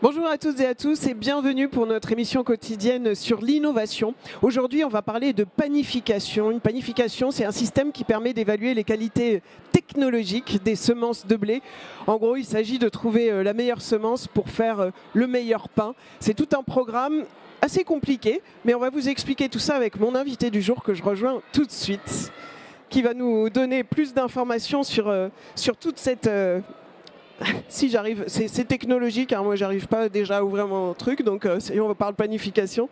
Bonjour à toutes et à tous et bienvenue pour notre émission quotidienne sur l'innovation. Aujourd'hui, on va parler de panification. Une panification, c'est un système qui permet d'évaluer les qualités technologiques des semences de blé. En gros, il s'agit de trouver la meilleure semence pour faire le meilleur pain. C'est tout un programme assez compliqué, mais on va vous expliquer tout ça avec mon invité du jour que je rejoins tout de suite, qui va nous donner plus d'informations sur toute cette... Si j'arrive, c'est technologique, hein, moi j'arrive pas déjà à ouvrir mon truc, donc on parle panification.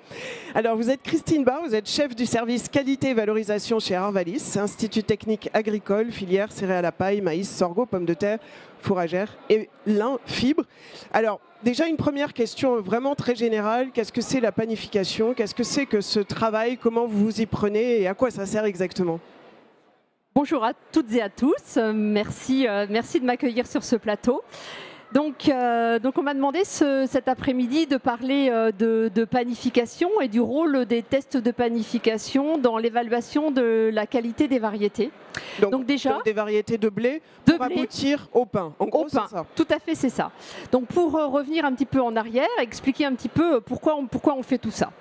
Alors vous êtes Christine Barre, vous êtes chef du service qualité et valorisation chez Arvalis, Institut technique agricole, filière céréales à paille, maïs, sorgho, pommes de terre, fourragères et lin, fibres. Alors déjà une première question vraiment très générale, qu'est-ce que c'est la panification? Qu'est-ce que c'est que ce travail? Comment vous vous y prenez et à quoi ça sert exactement? Bonjour à toutes et à tous, merci de m'accueillir sur ce plateau. Donc on m'a demandé cet après-midi de parler de panification et du rôle des tests de panification dans l'évaluation de la qualité des variétés. Donc déjà, des variétés de blé pour aboutir au pain. En gros, c'est ça. Tout à fait, c'est ça. Donc pour revenir un petit peu en arrière, expliquer un petit peu pourquoi on fait tout ça.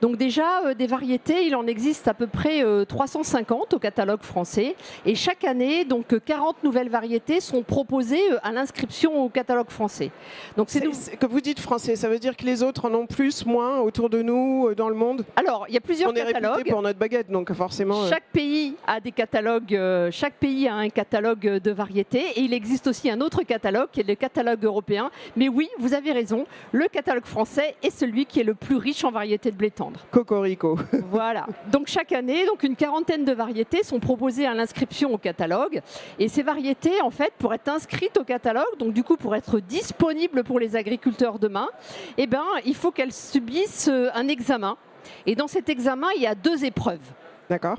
Donc déjà, des variétés, il en existe à peu près 350 au catalogue français. Et chaque année, donc 40 nouvelles variétés sont proposées à l'inscription au catalogue français. Donc que vous dites français, ça veut dire que les autres en ont plus, moins autour de nous, dans le monde? Alors, il y a plusieurs catalogues. On est réputé pour notre baguette, donc forcément... Chaque pays a des catalogues, chaque pays a un catalogue de variétés et il existe aussi un autre catalogue qui est le catalogue européen. Mais oui, vous avez raison, le catalogue français est celui qui est le plus riche en variétés de blé tendre. Cocorico. Voilà. Donc chaque année, donc une quarantaine de variétés sont proposées à l'inscription au catalogue. Et ces variétés, en fait, pour être inscrites au catalogue, donc du coup pour être disponibles pour les agriculteurs demain, eh ben, il faut qu'elles subissent un examen. Et dans cet examen, il y a 2 épreuves. D'accord.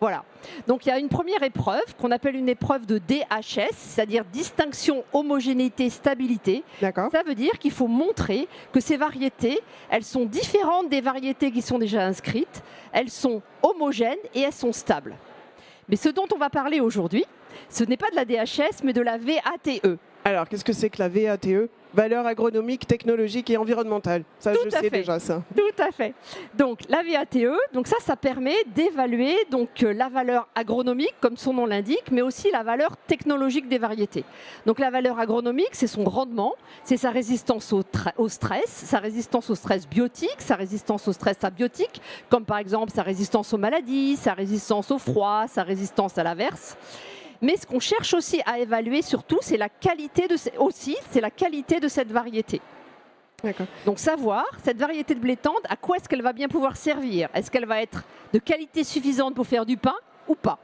Voilà. Donc il y a une première épreuve qu'on appelle une épreuve de DHS, c'est-à-dire distinction, homogénéité, stabilité. Ça veut dire qu'il faut montrer que ces variétés, elles sont différentes des variétés qui sont déjà inscrites, elles sont homogènes et elles sont stables. Mais ce dont on va parler aujourd'hui, ce n'est pas de la DHS, mais de la VATE. Alors, qu'est-ce que c'est que la VATE? Valeur agronomique, technologique et environnementale. Ça, je sais déjà ça. Tout à fait. Donc, la VATE, donc ça permet d'évaluer donc la valeur agronomique, comme son nom l'indique, mais aussi la valeur technologique des variétés. Donc, la valeur agronomique, c'est son rendement, c'est sa résistance au stress, sa résistance au stress biotique, sa résistance au stress abiotique, comme par exemple sa résistance aux maladies, sa résistance au froid, sa résistance à l'averse. Mais ce qu'on cherche aussi à évaluer surtout, c'est la qualité de cette variété. Donc savoir, cette variété de blé tendre, à quoi est-ce qu'elle va bien pouvoir servir? Est-ce qu'elle va être de qualité suffisante pour faire du pain ou pas?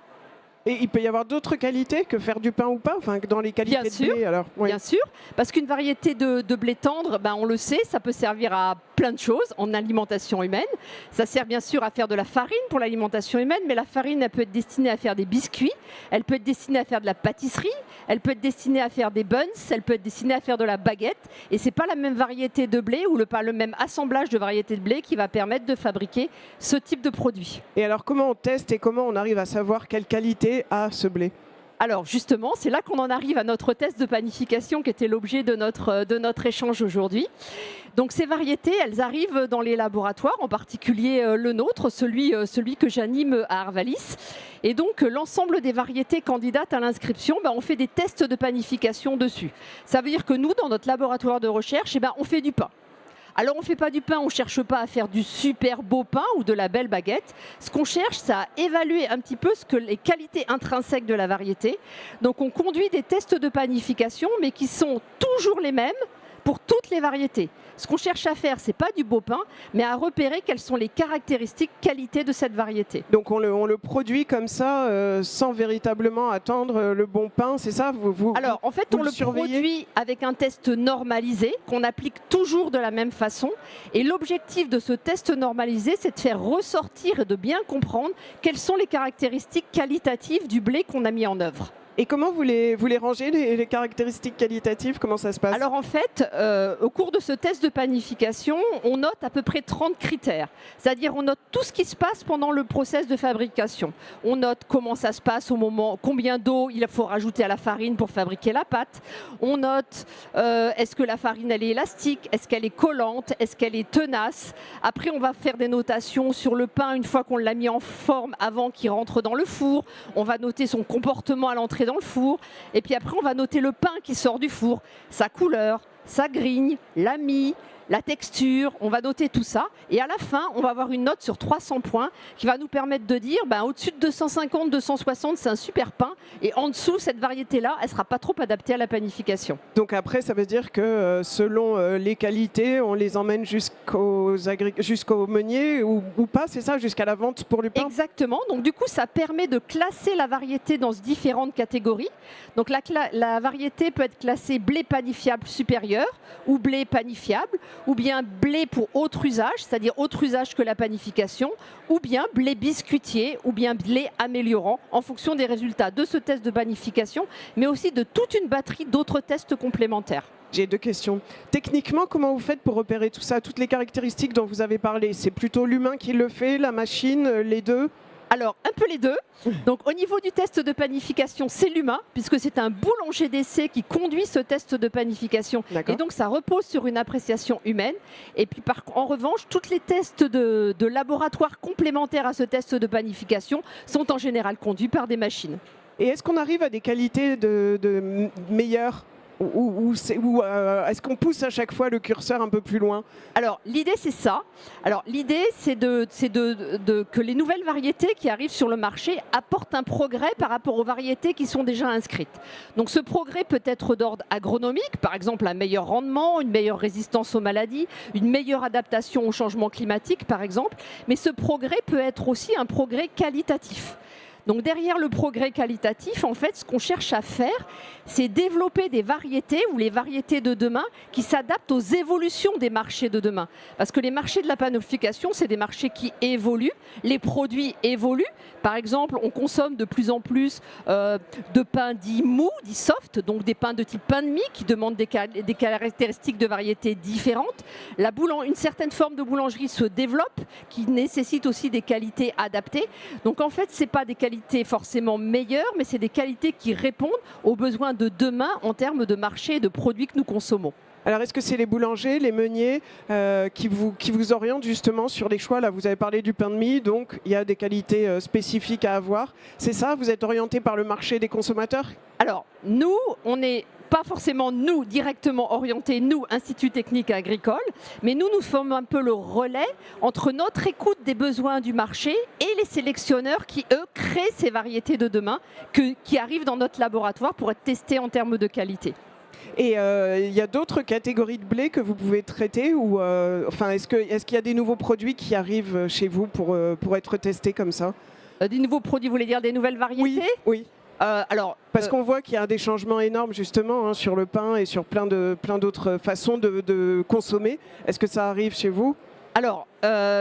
Et il peut y avoir d'autres qualités que faire du pain ou pas, enfin dans les qualités de blé alors. Oui. Bien sûr, parce qu'une variété de blé tendre, ben, on le sait, ça peut servir à plein de choses en alimentation humaine. Ça sert bien sûr à faire de la farine pour l'alimentation humaine, mais la farine, elle peut être destinée à faire des biscuits, elle peut être destinée à faire de la pâtisserie, elle peut être destinée à faire des buns, elle peut être destinée à faire de la baguette. Et c'est pas la même variété de blé ou le même assemblage de variétés de blé qui va permettre de fabriquer ce type de produit. Et alors comment on teste et comment on arrive à savoir quelle qualité a ce blé? Alors justement, c'est là qu'on en arrive à notre test de panification qui était l'objet de notre échange aujourd'hui. Donc ces variétés, elles arrivent dans les laboratoires, en particulier le nôtre, celui que j'anime à Arvalis. Et donc l'ensemble des variétés candidates à l'inscription, ben, on fait des tests de panification dessus. Ça veut dire que nous, dans notre laboratoire de recherche, ben, on fait du pain. Alors on ne fait pas du pain, on ne cherche pas à faire du super beau pain ou de la belle baguette. Ce qu'on cherche, c'est à évaluer un petit peu les qualités intrinsèques de la variété. Donc on conduit des tests de panification, mais qui sont toujours les mêmes pour toutes les variétés. Ce qu'on cherche à faire, ce n'est pas du beau pain, mais à repérer quelles sont les caractéristiques, qualités de cette variété. Donc on le produit comme ça, sans véritablement attendre le bon pain, c'est ça? Alors en fait, on le produit avec un test normalisé, qu'on applique toujours de la même façon. Et l'objectif de ce test normalisé, c'est de faire ressortir et de bien comprendre quelles sont les caractéristiques qualitatives du blé qu'on a mis en œuvre. Et comment vous les rangez, les caractéristiques qualitatives? Comment ça se passe? Alors en fait, au cours de ce test de panification, on note à peu près 30 critères. C'est-à-dire on note tout ce qui se passe pendant le process de fabrication. On note comment ça se passe au moment, combien d'eau il faut rajouter à la farine pour fabriquer la pâte. On note est-ce que la farine elle est élastique, est-ce qu'elle est collante, est-ce qu'elle est tenace. Après on va faire des notations sur le pain une fois qu'on l'a mis en forme avant qu'il rentre dans le four. On va noter son comportement à l'entrée dans le four, et puis après on va noter le pain qui sort du four, sa couleur, sa grigne, la mie, la texture, on va noter tout ça, et à la fin on va avoir une note sur 300 points qui va nous permettre de dire au-dessus de 250, 260 c'est un super pain, et en dessous cette variété-là elle ne sera pas trop adaptée à la panification. Donc après ça veut dire que selon les qualités on les emmène jusqu'au meunier ou pas, c'est ça, jusqu'à la vente pour le pain? Exactement, donc du coup ça permet de classer la variété dans différentes catégories. Donc la variété peut être classée blé panifiable supérieur ou blé panifiable, ou bien blé pour autre usage, c'est-à-dire autre usage que la panification, ou bien blé biscuitier, ou bien blé améliorant, en fonction des résultats de ce test de panification, mais aussi de toute une batterie d'autres tests complémentaires. J'ai 2 questions. Techniquement, comment vous faites pour repérer tout ça, toutes les caractéristiques dont vous avez parlé? C'est plutôt l'humain qui le fait, la machine, les deux? Alors, un peu les deux. Donc, au niveau du test de panification, c'est l'humain, puisque c'est un boulanger d'essai qui conduit ce test de panification. Et donc, ça repose sur une appréciation humaine. Et puis, en revanche, tous les tests de laboratoire complémentaires à ce test de panification sont en général conduits par des machines. Et est-ce qu'on arrive à des qualités de meilleures? Ou est-ce qu'on pousse à chaque fois le curseur un peu plus loin? Alors l'idée c'est ça. Alors l'idée c'est que les nouvelles variétés qui arrivent sur le marché apportent un progrès par rapport aux variétés qui sont déjà inscrites. Donc ce progrès peut être d'ordre agronomique, par exemple un meilleur rendement, une meilleure résistance aux maladies, une meilleure adaptation au changement climatique par exemple, mais ce progrès peut être aussi un progrès qualitatif. Donc derrière le progrès qualitatif, en fait, ce qu'on cherche à faire, c'est développer des variétés ou les variétés de demain qui s'adaptent aux évolutions des marchés de demain. Parce que les marchés de la panification, c'est des marchés qui évoluent, les produits évoluent. Par exemple, on consomme de plus en plus de pains dits mous, dits soft, donc des pains de type pain de mie qui demandent des caractéristiques de variétés différentes. Une certaine forme de boulangerie se développe qui nécessite aussi des qualités adaptées. Donc en fait, ce n'est pas des qualités forcément meilleures, mais c'est des qualités qui répondent aux besoins de demain en termes de marché et de produits que nous consommons. Alors, est-ce que c'est les boulangers, les meuniers qui vous orientent justement sur les choix? Là, vous avez parlé du pain de mie, donc il y a des qualités spécifiques à avoir. C'est ça? Vous êtes orienté par le marché des consommateurs? Alors, nous, on n'est pas forcément nous directement orientés, nous, Institut technique agricole, mais nous sommes un peu le relais entre notre écoute des besoins du marché et les sélectionneurs qui, eux, créent ces variétés de demain qui arrivent dans notre laboratoire pour être testées en termes de qualité. Et il y a d'autres catégories de blé que vous pouvez traiter ou est-ce qu'il y a des nouveaux produits qui arrivent chez vous pour être testés comme ça? Des nouveaux produits, vous voulez dire des nouvelles variétés? Oui. Parce qu'on voit qu'il y a des changements énormes justement sur le pain et sur plein d'autres façons de consommer. Est-ce que ça arrive chez vous? Alors,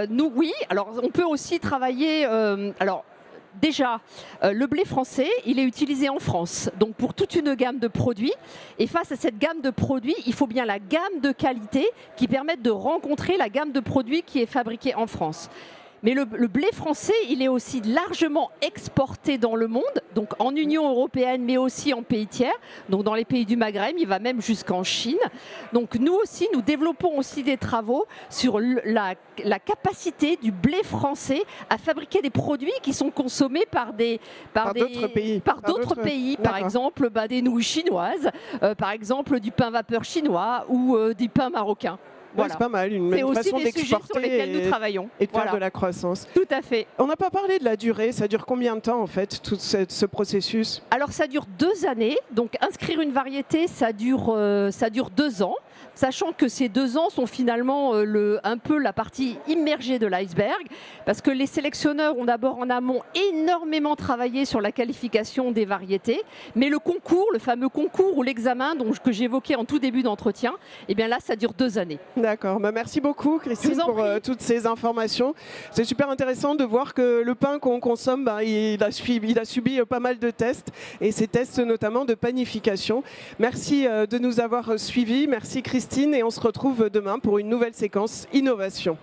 nous, oui. Alors, on peut aussi travailler... Déjà, le blé français, il est utilisé en France, donc pour toute une gamme de produits. Et face à cette gamme de produits, il faut bien la gamme de qualité qui permette de rencontrer la gamme de produits qui est fabriquée en France. Mais le blé français, il est aussi largement exporté dans le monde, donc en Union européenne, mais aussi en pays tiers, donc dans les pays du Maghreb, il va même jusqu'en Chine. Donc nous aussi, nous développons aussi des travaux sur la capacité du blé français à fabriquer des produits qui sont consommés par d'autres pays. Par exemple, des nouilles chinoises, par exemple du pain vapeur chinois ou du pain marocain. Voilà. C'est pas mal, une façon d'exporter sur lesquels nous travaillons. Et de faire de la croissance. Tout à fait. On n'a pas parlé de la durée, ça dure combien de temps en fait, tout ce processus? Alors ça dure 2 années, donc inscrire une variété, ça dure 2 ans. sachant que ces 2 ans sont finalement un peu la partie immergée de l'iceberg, parce que les sélectionneurs ont d'abord en amont énormément travaillé sur la qualification des variétés, mais le concours, le fameux concours ou l'examen que j'évoquais en tout début d'entretien, eh bien là, ça dure 2 années. D'accord, merci beaucoup Christine pour toutes ces informations. C'est super intéressant de voir que le pain qu'on consomme, il a subi pas mal de tests, et ces tests notamment de panification. Merci de nous avoir suivis, merci Christine, et on se retrouve demain pour une nouvelle séquence Innovation.